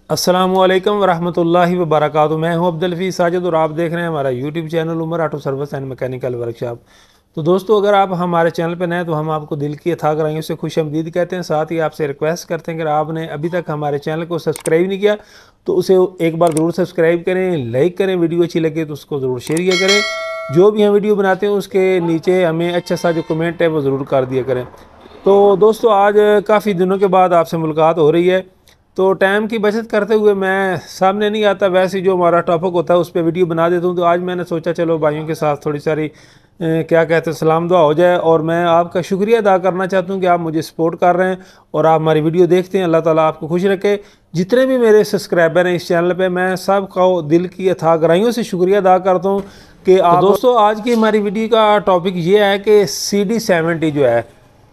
अस्सलामुअलैकुम वरहमतुल्लाहि वबरकातुहू। मैं हूं अब्दुल हफीज़ साजिद और आप देख रहे हैं हमारा YouTube channel Umar auto service and mechanical workshop. तो दोस्तों, अगर आप हमारे चैनल पर नए हैं तो हम आपको दिल की अथाह गहराइयों से खुशअमदीद कहते हैं। साथ ही आपसे रिक्वेस्ट करते हैं कि अगर आपने अभी तक हमारे चैनल को सब्सक्राइब नहीं किया तो उसे एक बार ज़रूर सब्सक्राइब करें, लाइक करें, वीडियो अच्छी लगे तो उसको ज़रूर शेयर किया करें। जो भी हम वीडियो बनाते हैं उसके नीचे हमें अच्छा सा जो कमेंट है वो ज़रूर कर दिया करें। तो दोस्तों, आज काफ़ी दिनों के बाद आपसे मुलाकात हो रही है, तो टाइम की बचत करते हुए मैं सामने नहीं आता, वैसे जो हमारा टॉपिक होता है उस पर वीडियो बना देता हूँ। तो आज मैंने सोचा चलो भाइयों के साथ थोड़ी सारी क्या कहते हैं सलाम दुआ हो जाए। और मैं आपका शुक्रिया अदा करना चाहता हूँ कि आप मुझे सपोर्ट कर रहे हैं और आप हमारी वीडियो देखते हैं। अल्लाह ताला आपको खुश रखे। जितने भी मेरे सब्सक्राइबर हैं इस चैनल पे, मैं सबका दिल की अथाह गहराइयों से शुक्रिया अदा करता हूँ कि आप। तो दोस्तों, आज की हमारी वीडियो का टॉपिक ये है कि CD70 जो है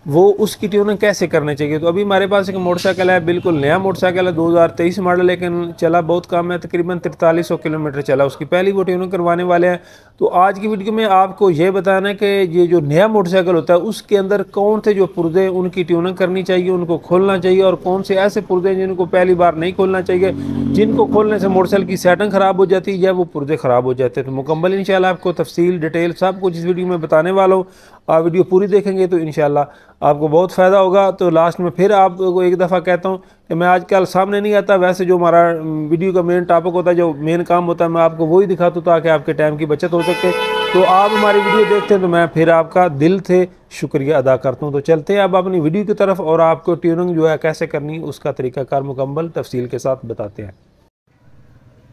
वो उसकी ट्यूनिंग कैसे करनी चाहिए। तो अभी हमारे पास एक मोटरसाइकिल है, बिल्कुल नया मोटरसाइकिल है, 2023 मॉडल, लेकिन चला बहुत कम है, तकरीबन 4300 किलोमीटर चला। उसकी पहली वो ट्यूनिंग करवाने वाले हैं। तो आज की वीडियो में आपको ये बताना है कि ये जो नया मोटरसाइकिल होता है उसके अंदर कौन से जो पुर्जे उनकी ट्यूनिंग करनी चाहिए, उनको खोलना चाहिए, और कौन से ऐसे पुर्जे हैं जिनको पहली बार नहीं खोलना चाहिए, जिनको खोलने से मोटरसाइकिल की सेटिंग ख़राब हो जाती है या वो पुर्जे ख़राब हो जाते हैं। तो मुकम्मल इंशाल्लाह आपको तफसील डिटेल सब कुछ इस वीडियो में बताने वाला हूँ। आप वीडियो पूरी देखेंगे तो इंशाल्लाह आपको बहुत फ़ायदा होगा। तो लास्ट में फिर आपको एक दफ़ा कहता हूँ कि मैं आजकल सामने नहीं आता, वैसे जो हमारा वीडियो का मेन टॉपिक होता है, जो मेन काम होता है, मैं आपको वही दिखाता हूँ ताकि आपके टाइम की बचत हो सके। तो आप हमारी वीडियो देखते हैं तो मैं फिर आपका दिल से शुक्रिया अदा करता हूँ। तो चलते हैं अब अपनी वीडियो की तरफ और आपको ट्यूनिंग जो है कैसे करनी उसका तरीकाकार मुकम्मल तफसील के साथ बताते हैं।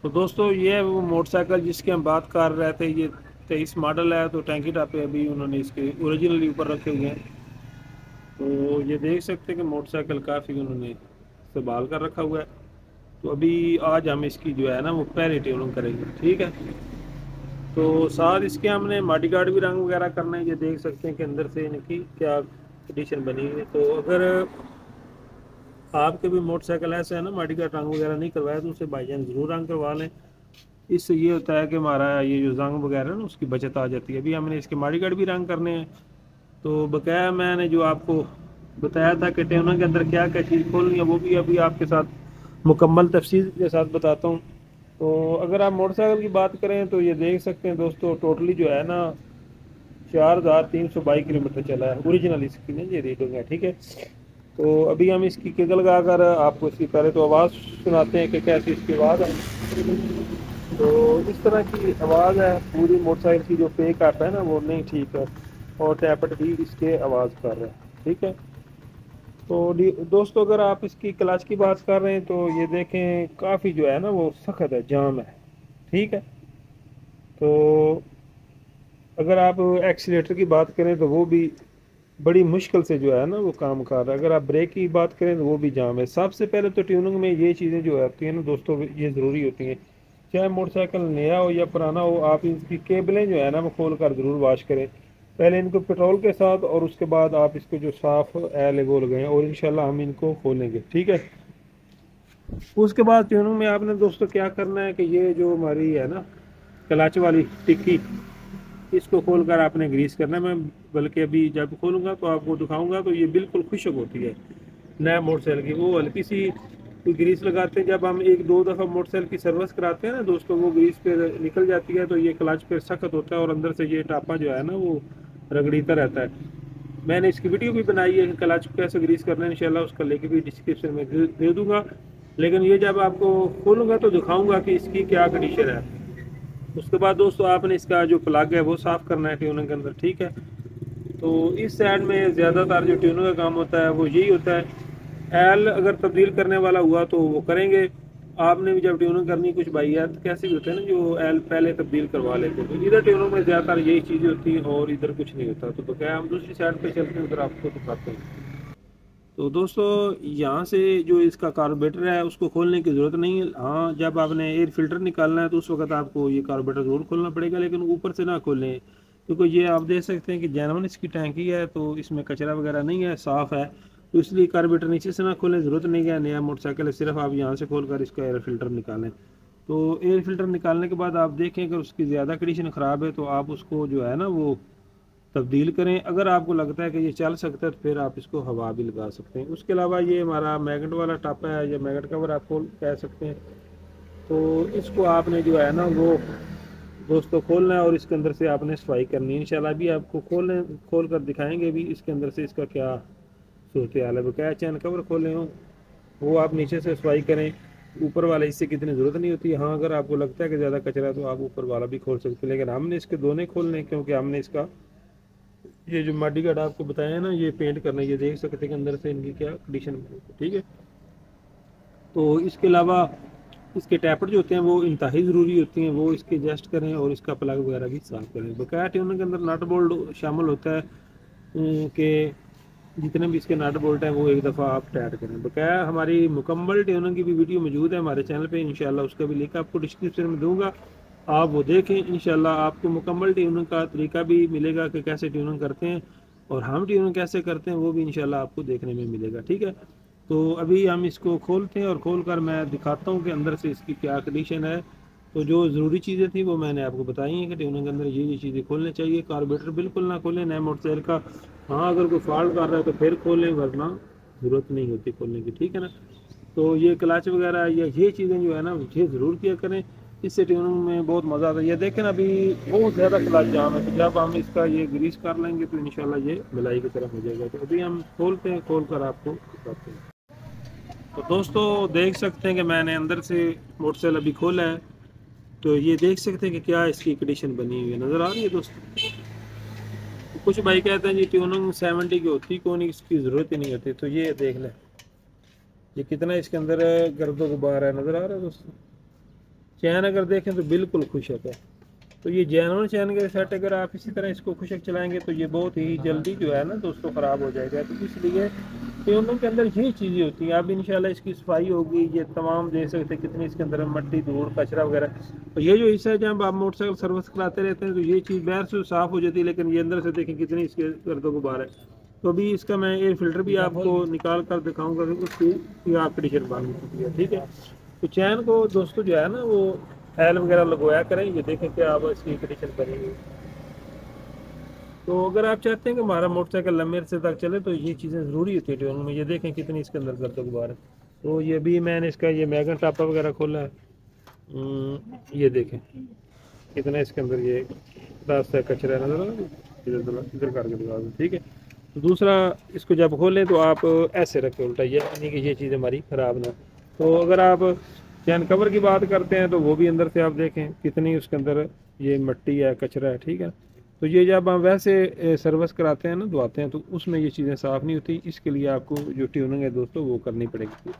तो दोस्तों, ये वो मोटरसाइकिल जिसकी हम बात कर रहे थे, ये 23 मॉडल है। तो टैंकी टापे अभी उन्होंने इसके ओरिजिनली ऊपर रखे हुए हैं। तो ये देख सकते हैं कि मोटरसाइकिल काफ़ी उन्होंने संभाल कर रखा हुआ है। तो अभी आज हम इसकी जो है ना वो पहली ट्यूनिंग करेंगे, ठीक है। तो साथ इसके हमने मॉडिगार्ड भी रंग वगैरह करना है। ये देख सकते हैं कि अंदर से इनकी क्या कंडीशन बनी हुई है। तो अगर आपके भी मोटरसाइकिल ऐसा है ना मॉडिगार्ड रंग वगैरह नहीं करवाया तो उसे भाईजान ज़रूर रंग करवा लें। इससे ये होता है कि हमारा ये जो जंग वगैरह है ना उसकी बचत आ जाती है। अभी हमने इसके मॉडिगार्ड भी रंग करने हैं। तो बकाया मैंने जो आपको बताया था कि ट्यूनिंग के अंदर क्या क्या चीज़ खोलनी है वो भी अभी आपके साथ मुकम्मल तफसील के साथ बताता हूँ। तो अगर आप मोटरसाइकिल की बात करें तो ये देख सकते हैं दोस्तों, टोटली जो है ना 4322 किलोमीटर चला है ओरिजिनल इसकी ना ये रीडिंग है, ठीक है। तो अभी हम इसकी किक लगा कर आपको इसकी पहले तो आवाज़ सुनाते हैं कि कैसी इसकी आवाज़ है। तो इस तरह की आवाज़ है। पूरी मोटरसाइकिल की जो फेक आता है ना वो नहीं ठीक है, और टैपट भी इसके आवाज़ कर रहे हैं, ठीक है। तो दोस्तों, अगर आप इसकी क्लच की बात कर रहे हैं तो ये देखें काफ़ी जो है ना वो सख्त है, जाम है, ठीक है। तो अगर आप एक्सीलेटर की बात करें तो वो भी बड़ी मुश्किल से जो है ना वो काम कर रहा है। अगर आप ब्रेक की बात करें तो वो भी जाम है। सबसे पहले तो ट्यूनिंग में ये चीज़ें जो आती हैं ना दोस्तों, ये ज़रूरी होती हैं। चाहे मोटरसाइकिल नया हो या पुराना हो, आप इसकी केबलें जो है ना वो खोल कर ज़रूर वॉश करें, पहले इनको पेट्रोल के साथ, और उसके बाद आप इसको जो साफ़ एल वो लगाएं, और इंशाल्लाह हम इनको खोलेंगे, ठीक है। उसके बाद ट्यूनिंग में आपने दोस्तों क्या करना है कि ये जो हमारी है ना क्लच वाली टिक्की, इसको खोलकर आपने ग्रीस करना है। मैं बल्कि अभी जब खोलूंगा तो आपको दिखाऊंगा। तो ये बिल्कुल खुशक होती है नया मोटरसाइकिल की। वो हल्की सी कोई ग्रीस लगाते हैं, जब हम एक दो दफ़ा मोटरसाइकिल की सर्विस कराते हैं ना दोस्तों, वो ग्रीस पे निकल जाती है। तो ये क्लच पे सख्त होता है और अंदर से ये टापा जो है ना वो रगड़ीता रहता है। मैंने इसकी वीडियो भी बनाई है कि क्लच को कैसे ग्रीस करना है, इंशाल्लाह उसका लिंक भी डिस्क्रिप्शन में दे दूंगा। लेकिन ये जब आपको खोलूंगा तो दिखाऊंगा कि इसकी क्या कंडीशन है। उसके बाद दोस्तों आपने इसका जो प्लग है वो साफ़ करना है ट्यूनिंग के अंदर, ठीक है। तो इस साइड में ज़्यादातर जो ट्यूनिंग का काम होता है वो यही होता है। एल अगर तब्दील करने वाला हुआ तो वो करेंगे। आपने भी जब ट्यूनिंग करनी, कुछ भाइयात कैसे भी होते हैं ना जो एल पहले तब्दील करवा लेते हैं, तो इधर ट्यूनिंग में ज़्यादातर यही चीज़ें होती हैं और इधर कुछ नहीं होता। तो बकाया हम दूसरी साइड पे चलते हैं, उधर आपको दिखाते हैं। तो दोस्तों, यहाँ से जो इसका कार्बोरेटर है उसको खोलने की ज़रूरत नहीं है। हाँ, जब आपने एयर फिल्टर निकालना है तो उस वक्त आपको ये कार्बोरेटर ज़रूर खोलना पड़ेगा, लेकिन ऊपर से ना खोलें, क्योंकि ये आप देख सकते हैं कि जेन्युइन इसकी टैंकी है, तो इसमें कचरा वगैरह नहीं है, साफ़ है। तो इसलिए कार्बोरेटर नीचे से ना खोलें, ज़रूरत नहीं है। नया मोटरसाइकिल है, सिर्फ आप यहाँ से खोल कर इसका एयर फिल्टर निकालें। तो एयर फिल्टर निकालने के बाद आप देखें अगर उसकी ज़्यादा कंडीशन ख़राब है तो आप उसको जो है ना वो तब्दील करें। अगर आपको लगता है कि ये चल सकता है तो फिर आप इसको हवा भी लगा सकते हैं। उसके अलावा ये हमारा मैगनेट वाला टप है या मैगनेट कवर आप कह सकते हैं। तो इसको आपने जो है ना वो दोस्तों खोलना है और इसके अंदर से आपने सफाई करनी है। इंशाल्लाह भी आपको खोल कर दिखाएंगे भी इसके अंदर से इसका क्या सूरत हाल है। बकाया चैन कवर खोले हो वो आप नीचे से सफाई करें, ऊपर वाले इससे कितनी ज़रूरत नहीं होती। हाँ, अगर आपको लगता है कि ज़्यादा कचरा है तो आप ऊपर वाला भी खोल सकते हैं, लेकिन हमने इसके दोनों खोलने क्योंकि हमने इसका ये जो मॉडी गार्ड आपको बताया ना ये पेंट करना, ये देख सकते हैं कि अंदर से इनकी क्या कंडीशन, ठीक है। तो इसके अलावा इसके टैपर जो होते हैं वो इंतहाई ज़रूरी होती हैं, वो इसके एडजस्ट करें और इसका प्लग वगैरह भी साफ करें। बकाया ट्यूनर के अंदर नट बोल्ट शामिल होता है कि जितने भी इसके नट बोल्ट हैं वो एक दफ़ा आप टाइट करें। बकाया हमारी मुकम्मल ट्यूनिंग की भी वीडियो मौजूद है हमारे चैनल पे, इंशाल्लाह उसका भी लिंक आपको डिस्क्रिप्शन में दूंगा, आप वो देखें। इंशाल्लाह आपको मुकम्मल ट्यूनिंग का तरीका भी मिलेगा कि कैसे ट्यूनिंग करते हैं और हम ट्यूनिंग कैसे करते हैं वो भी इंशाल्लाह आपको देखने में मिलेगा, ठीक है। तो अभी हम इसको खोलते हैं और खोल कर मैं दिखाता हूँ कि अंदर से इसकी क्या कंडीशन है। तो जो ज़रूरी चीज़ें थी वो मैंने आपको बताई हैं कि ट्यूनिंग के अंदर ये चीज़ें खोलनी चाहिए। कार्बोरेटर बिल्कुल ना खोलें नए मोटरसाइकिल का। हाँ, अगर कोई फॉल्ट कर रहा है तो फिर खोलें, वरना ज़रूरत नहीं होती खोलने की, ठीक है ना। तो ये क्लच वगैरह या ये चीज़ें जो है ना ये ज़रूर किया करें, इससे ट्यूनिंग में बहुत मज़ा आता है। ये देखें अभी बहुत ज़्यादा क्लच जाम है, तो जब हम इसका ये ग्रीस कर लेंगे तो इंशाल्लाह ये मिलाई की तरफ हो जाएगा। तो अभी हम खोलते हैं, खोल कर आपको बताते हैं। तो दोस्तों देख सकते हैं कि मैंने अंदर से मोटरसाइकिल अभी खोला है, तो ये देख सकते हैं कि क्या इसकी कंडीशन बनी हुई है, नज़र आ रही है दोस्तों। तो कुछ भाई कहते हैं जी ट्यूनिंग 70 की होती कौन, इसकी ज़रूरत ही नहीं होती। तो ये देख लें ये कितना इसके अंदर गर्दो गुबार है, नज़र आ रहा है दोस्तों। चैन अगर देखें तो बिल्कुल खुशक है। तो ये जैनुअन चैन के सेट अगर आप इसी तरह इसको खुशक चलाएंगे तो ये बहुत ही जल्दी जो है ना दोस्तों ख़राब हो जाएगा। तो इसलिए ट्यूनिंग के अंदर यही चीज़ें होती हैं। अब इंशाल्लाह इसकी सफाई होगी, ये तमाम देख सकते हैं कितनी इसके अंदर मट्टी धूल कचरा वगैरह। तो ये जो हिस्सा है जब आप मोटरसाइकिल सर्विस कराते रहते हैं तो ये चीज़ बाहर से साफ़ हो जाती है, लेकिन ये अंदर से देखें कितनी इसके गर्दो गुबार है। तो अभी इसका मैं एयर फिल्टर भी आपको निकाल कर दिखाऊंगा कि उसकी आप कंडीशन बन चुकी है, ठीक है। तो चैन को दोस्तों जो है ना वो एल वगैरह लगवाया करें। ये देखें कि आप इसकी कंडीशन बनी हुई। तो अगर आप चाहते हैं कि हमारा मोटरसाइकिल लंबे अरसे तक चले तो ये चीज़ें ज़रूरी होती है ट्यूनिंग में। ये देखें कितनी इसके अंदर गर्द गुबार है। तो ये भी मैंने इसका ये मैगन टापा वगैरह खोला है, ये देखें कितना इसके अंदर ये रास्ता कचरा है, नजर इधर करके दिखा दो, ठीक है। तो दूसरा इसको जब खोलें तो आप ऐसे रखें उल्टा, ये नहीं कि ये चीज़ हमारी ख़राब ना। तो अगर आप चैन कवर की बात करते हैं तो वो भी अंदर से आप देखें कितनी उसके अंदर ये मिट्टी है, कचरा है, ठीक है। तो ये जब हम वैसे सर्विस कराते हैं ना, धोते हैं, तो उसमें ये चीज़ें साफ़ नहीं होती। इसके लिए आपको जो ट्यूनिंग है दोस्तों वो करनी पड़ेगी।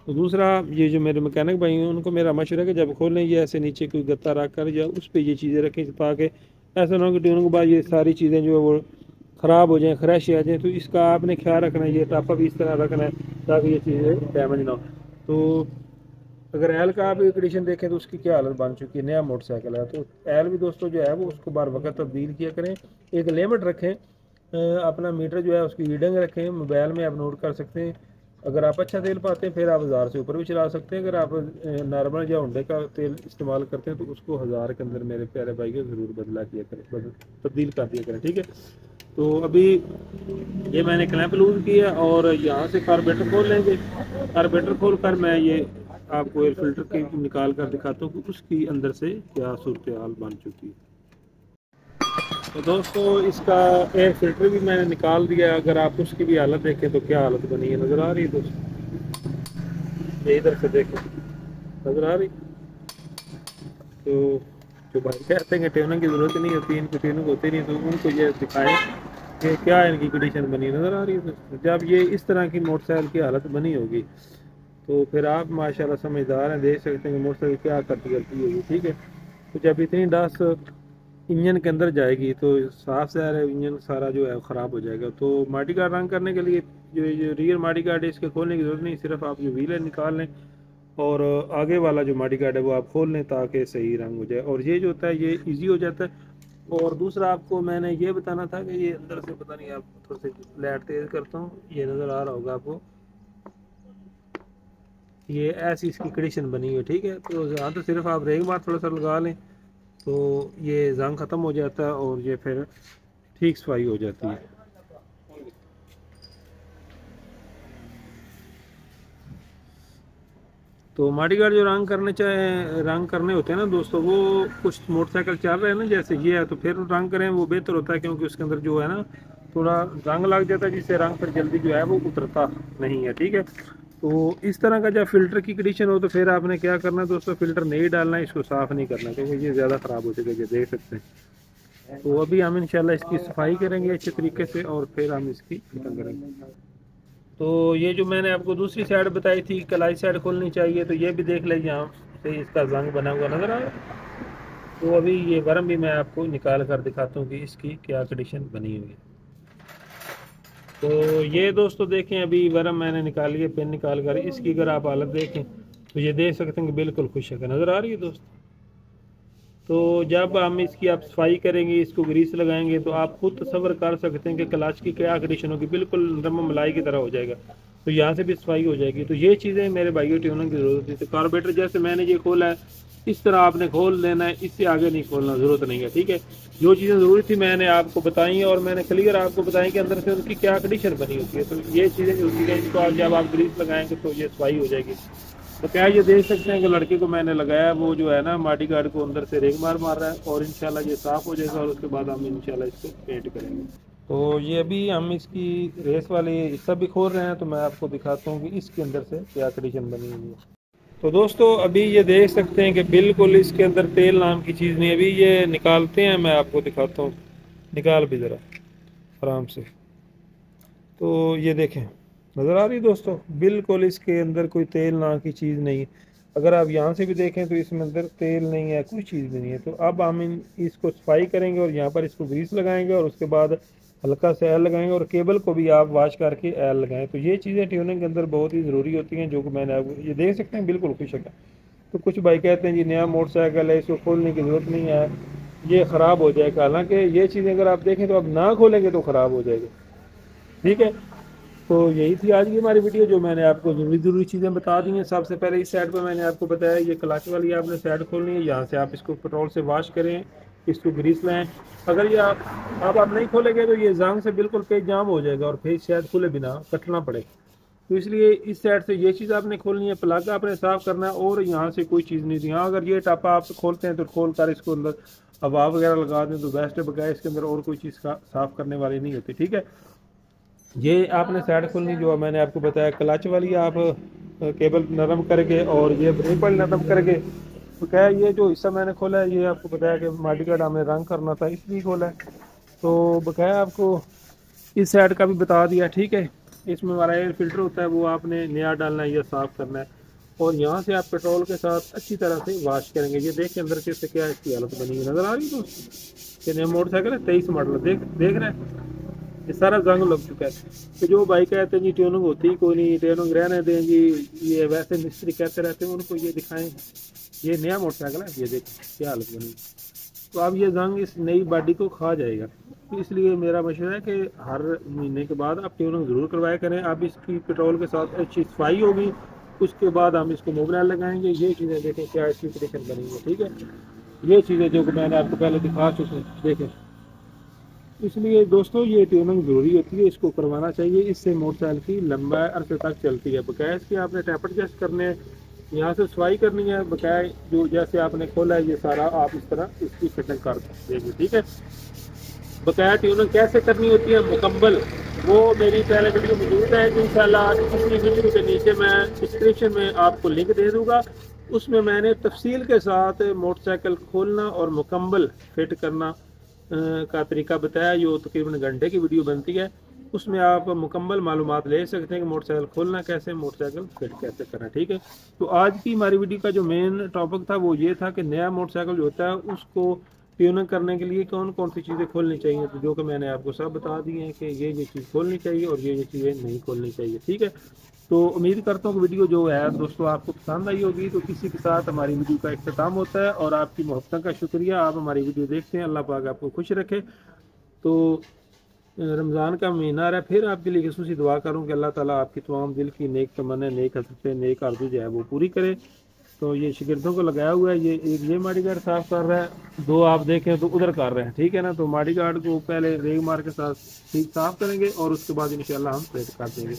तो दूसरा ये जो मेरे मैकेनिक भाई हैं उनको मेरा मशवरा है कि जब खोलें ये ऐसे नीचे कोई गत्ता रख कर या उस पर ये चीज़ें रखें, ताकि ऐसा ना हो कि ट्यूनिंग के बाद ये सारी चीज़ें जो है वो ख़राब हो जाएँ, क्रैश आ जाएँ। तो इसका आपने ख्याल रखना है, ये टापा भी इस तरह रखना है ताकि ये चीज़ें डैमेज ना हो। तो अगर एल का आप कंडीशन देखें तो उसकी क्या हालत बन चुकी है, नया मोटरसाइकिल है। तो एल भी दोस्तों जो है वो उसको बार वक्त तब्दील किया करें। एक लिमिट रखें, अपना मीटर जो है उसकी रीडिंग रखें, मोबाइल में आप नोट कर सकते हैं। अगर आप अच्छा तेल पाते हैं फिर आप 1000 से ऊपर भी चला सकते हैं। अगर आप नॉर्मल या होंडे का तेल इस्तेमाल करते हैं तो उसको 1000 के अंदर मेरे प्यारे भाई को ज़रूर बदला किया करें, तब्दील कर दिया करें, ठीक है। तो अभी ये मैंने क्लैंप लूज किया और यहाँ से कार्बोरेटर खोल लेंगे। कार्बोरेटर खोल कर मैं ये आपको एयर फिल्टर के निकाल कर दिखाता हूँ कि उसकी अंदर से क्या सूरत हाल बन चुकी है। तो दोस्तों इसका एयर फिल्टर भी मैंने निकाल दिया। अगर आप उसकी भी हालत देखें तो क्या हालत बनी है, नज़र आ रही है दोस्तों, ये इधर से देखें, नज़र आ रही। तो जो भाई कहते हैं कि ट्यूनिंग की ज़रूरत नहीं होती, इनकी ट्यूनिंग होती नहीं, तो उनको ये दिखाएं कि क्या इनकी कंडीशन बनी, नज़र आ रही है दोस्तों। जब ये इस तरह की मोटरसाइकिल की हालत बनी होगी तो फिर आप माशाल्लाह समझदार हैं, देख सकते हैं कि मोटरसाइकिल क्या करती होगी, ठीक है। तो जब इतनी डस्ट इंजन के अंदर जाएगी तो साफ ज़ाहिर है इंजन सारा जो है ख़राब हो जाएगा। तो मॉडी गार्ड रंग करने के लिए जो रियर मॉडी गार्ड है इसके खोलने की ज़रूरत नहीं, सिर्फ आप जो व्हील है निकाल लें और आगे वाला जो मॉडी गार्ड है वो आप खोल लें ताकि सही रंग हो जाए, और ये जो होता है ये ईजी हो जाता है। और दूसरा आपको मैंने ये बताना था कि ये अंदर से पता नहीं, आप थोड़ा सा लाइट तेज़ करता हूँ, ये नज़र आ रहा होगा आपको, ये ऐसी इसकी कंडीशन बनी हुई है, ठीक है। तो यहाँ तो सिर्फ आप रेग मार थोड़ा सा लगा लें तो ये जंग ख़त्म हो जाता है और ये फिर ठीक सफाई हो जाती है। तो मॉडिगार्ड जो रंग करने होते हैं ना दोस्तों, वो कुछ मोटरसाइकिल चल रहे हैं ना जैसे ये है, तो फिर रंग करें वो बेहतर होता है, क्योंकि उसके अंदर जो है ना थोड़ा रंग लग जाता है, जिससे रंग फिर जल्दी जो है वो उतरता नहीं है। ठीक है, तो इस तरह का जब फिल्टर की कंडीशन हो तो फिर आपने क्या करना है दोस्तों, फिल्टर नहीं डालना है, इसको साफ़ नहीं करना, क्योंकि ये ज़्यादा ख़राब हो जाएगा, ये देख सकते हैं। तो अभी हम इंशाल्लाह इसकी सफाई करेंगे अच्छे तरीके से और फिर हम इसकी फिटिंग करेंगे। तो ये जो मैंने आपको दूसरी साइड बताई थी, कलाई साइड खोलनी चाहिए, तो ये भी देख लीजिए, यहाँ से इसका जंग बना हुआ नज़र आ रहा है। तो अभी ये वर्म भी मैं आपको निकाल कर दिखाता हूँ कि इसकी क्या कंडीशन बनी हुई है। तो ये दोस्तों देखें, अभी वर्म मैंने निकाल लिया, पेन निकाल कर इसकी अगर आप हालत देखें तो ये देख सकते हैं कि बिल्कुल खुशक है, नज़र आ रही है दोस्तों। तो जब हम इसकी आप सफाई करेंगे, इसको ग्रीस लगाएंगे, तो आप खुद तसव्वुर कर सकते हैं कि क्लच की क्या कंडीशन होगी, बिल्कुल नरम मलाई की तरह हो जाएगा। तो यहाँ से भी सफाई हो जाएगी। तो ये चीज़ें मेरे भाइयों ट्यूनिंग की ज़रूरत है। तो कार्बोरेटर जैसे मैंने ये खोला है, इस तरह आपने खोल देना है, इससे आगे नहीं खोलना, ज़रूरत नहीं है। ठीक है, जो चीज़ें ज़रूरी थी मैंने आपको बताई और मैंने क्लियर आपको बताई कि अंदर से उनकी क्या कंडीशन बनी होती है। तो ये चीज़ें ज़रूरी है, इसको जब आप ग्रीस लगाएंगे तो ये सफाई हो जाएगी। तो क्या ये देख सकते हैं कि लड़के को मैंने लगाया, वो जो है ना मॉडिगार्ड को अंदर से रेग मार रहा है, और इंशाल्लाह ये साफ़ हो जाएगा और उसके बाद हम इंशाल्लाह इसको पेंट करेंगे। तो ये अभी हम इसकी रेस वाले हिस्सा भी खोल रहे हैं, तो मैं आपको दिखाता हूँ कि इसके अंदर से क्या कंडीशन बनी हुई है। तो दोस्तों अभी ये देख सकते हैं कि बिल्कुल इसके अंदर तेल नाम की चीज़ नहीं। अभी ये निकालते हैं, मैं आपको दिखाता हूँ, निकाल भी ज़रा आराम से। तो ये देखें, नज़र आ रही है दोस्तों, बिल्कुल इसके अंदर कोई तेल ना की चीज़ नहीं। अगर आप यहाँ से भी देखें तो इसमें अंदर तेल नहीं है, कोई चीज़ भी नहीं है। तो अब हम इसको सफाई करेंगे और यहाँ पर इसको ग्रीस लगाएंगे और उसके बाद हल्का सा एल लगाएंगे, और केबल को भी आप वॉश करके एल लगाएं। तो ये चीज़ें ट्यूनिंग के अंदर बहुत ही ज़रूरी होती हैं, जो कि मैंने आपको ये देख सकते हैं बिल्कुल खुशक है। तो कुछ भाई कहते हैं जी नया मोटरसाइकिल है, इसको खोलने की ज़रूरत नहीं है, ये ख़राब हो जाएगा। हालाँकि ये चीज़ें अगर आप देखें तो आप ना खोलेंगे तो ख़राब हो जाएगी। ठीक है, तो यही थी आज की हमारी वीडियो, जो मैंने आपको ज़रूरी चीज़ें बता दी हैं। सबसे पहले इस साइड पर मैंने आपको बताया, ये क्लच वाली आपने साइड खोलनी है, यहाँ से आप इसको पेट्रोल से वॉश करें, इसको ग्रीस लाएं। अगर ये आप नहीं खोलेंगे तो ये जंग से बिल्कुल पेज जाम हो जाएगा और पेज शायद खुले बिना कटना पड़े। तो इसलिए इस साइड से ये चीज़ आपने खोलनी है, प्लग आपने साफ़ करना है, और यहाँ से कोई चीज़ नहीं थी। हाँ, अगर ये टापा आप खोलते हैं तो खोल कर इसको अंदर हवा वगैरह लगा दें तो बेस्ट है, बगैर इसके अंदर और कोई चीज़ साफ़ करने वाली नहीं होती। ठीक है, ये आपने साइड खोलनी जो मैंने आपको बताया, क्लच वाली आप केबल नरम करके और ये ब्रेक वाली नरम करके। तो क्या है, ये जो हिस्सा मैंने खोला है, ये आपको बताया कि मॉडिगार्ड हमें रंग करना था, इसलिए खोला है। तो बकाया आपको इस साइड का भी बता दिया। ठीक है, इसमें हमारा एयर फिल्टर होता है, वो आपने नया डालना है या साफ़ करना है, और यहाँ से आप पेट्रोल के साथ अच्छी तरह से वॉश करेंगे। ये देखिए अंदर से क्या इसकी हालत बनी हुई नज़र आ रही है दोस्तों। ये नया मोटरसाइकिल है, 23 मॉडल, देख रहे हैं, ये सारा जंग लग चुका है। तो जो भाई कहते हैं जी ट्यूनिंग होती कोई नहीं, ट्यूनिंग रहने दें जी, ये वैसे मिस्त्री कहते रहते हैं, उनको ये दिखाएं। ये नया मोटरसाइकिल है, ये देखिए क्या हालत बनी। तो अब ये जंग इस नई बॉडी को खा जाएगा। तो इसलिए मेरा मशवरा है कि हर महीने के बाद आप ट्यूनिंग ज़रूर करवाया करें। अब इसकी पेट्रोल के साथ अच्छी सफाई होगी, उसके बाद हम इसको मोबाइल लगाएंगे। ये चीज़ें देखें क्या इसकी कंडीशन बनी है। ठीक है, ये चीज़ें जो कि मैंने आपको पहले दिखा चुके हैं, देखें। इसलिए दोस्तों ये ट्यूनिंग ज़रूरी होती है, इसको करवाना चाहिए, इससे मोटरसाइकिल की लंबा अरसे तक चलती है। बकाया इसके आपने टैपर टेस्ट करने, यहाँ से सफाई करनी है। बकाया जो जैसे आपने खोला है ये सारा आप इस तरह इसकी फिटिंग कर देंगे। ठीक है, बकाया ट्यूनिंग कैसे करनी होती है मुकम्मल, वो मेरी पहले वीडियो मौजूद है, इंशाल्लाह इसी वीडियो के नीचे मैं डिस्क्रिप्शन में आपको लिंक दे दूँगा। उसमें मैंने तफसील के साथ मोटरसाइकिल खोलना और मुकम्मल फिट करना का तरीका बताया, जो तकरीबन घंटे की वीडियो बनती है। उसमें आप मुकम्मल मालूमात ले सकते हैं कि मोटरसाइकिल खोलना कैसे, मोटरसाइकिल फिट कैसे करना। ठीक है, तो आज की हमारी वीडियो का जो मेन टॉपिक था वो ये था कि नया मोटरसाइकिल जो होता है उसको ट्यूनिंग करने के लिए कौन कौन सी चीज़ें खोलनी चाहिए। तो जो कि मैंने आपको सब बता दी हैं कि ये चीज़ खोलनी चाहिए और ये चीज़ें नहीं खोलनी चाहिए। ठीक है, तो उम्मीद करता हूँ कि वीडियो जो है दोस्तों आपको पसंद आई होगी। तो किसी के साथ हमारी वीडियो का इख्तिताम होता है, और आपकी मोहब्बत का शुक्रिया, आप हमारी वीडियो देखते हैं। अल्लाह पाक आपको खुश रखे। तो रमज़ान का महीना आ रहा है, फिर आपके लिए खसूसी दुआ करूँ कि अल्लाह ताला आपकी तमाम दिल की नेक तमन्ना, नेक हसरतें, नेक आरज़ू जो है वो पूरी करे। तो ये शिगिर्दों को लगाया हुआ है। ये एक ये माड़ी गार्ड साफ कर रहा है, दो आप देखें तो उधर कर रहे हैं, ठीक है ना। तो माड़ी गार्ड को पहले रेग मार के साथ ठीक साफ करेंगे और उसके बाद इंशाल्लाह हम प्लेट कर देंगे।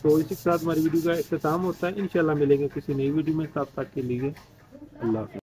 तो इसी के साथ हमारी वीडियो का इख्तिताम होता है। इंशाल्लाह मिलेंगे किसी नई वीडियो में, तब तक के लिए अल्लाह हाफ़िज़।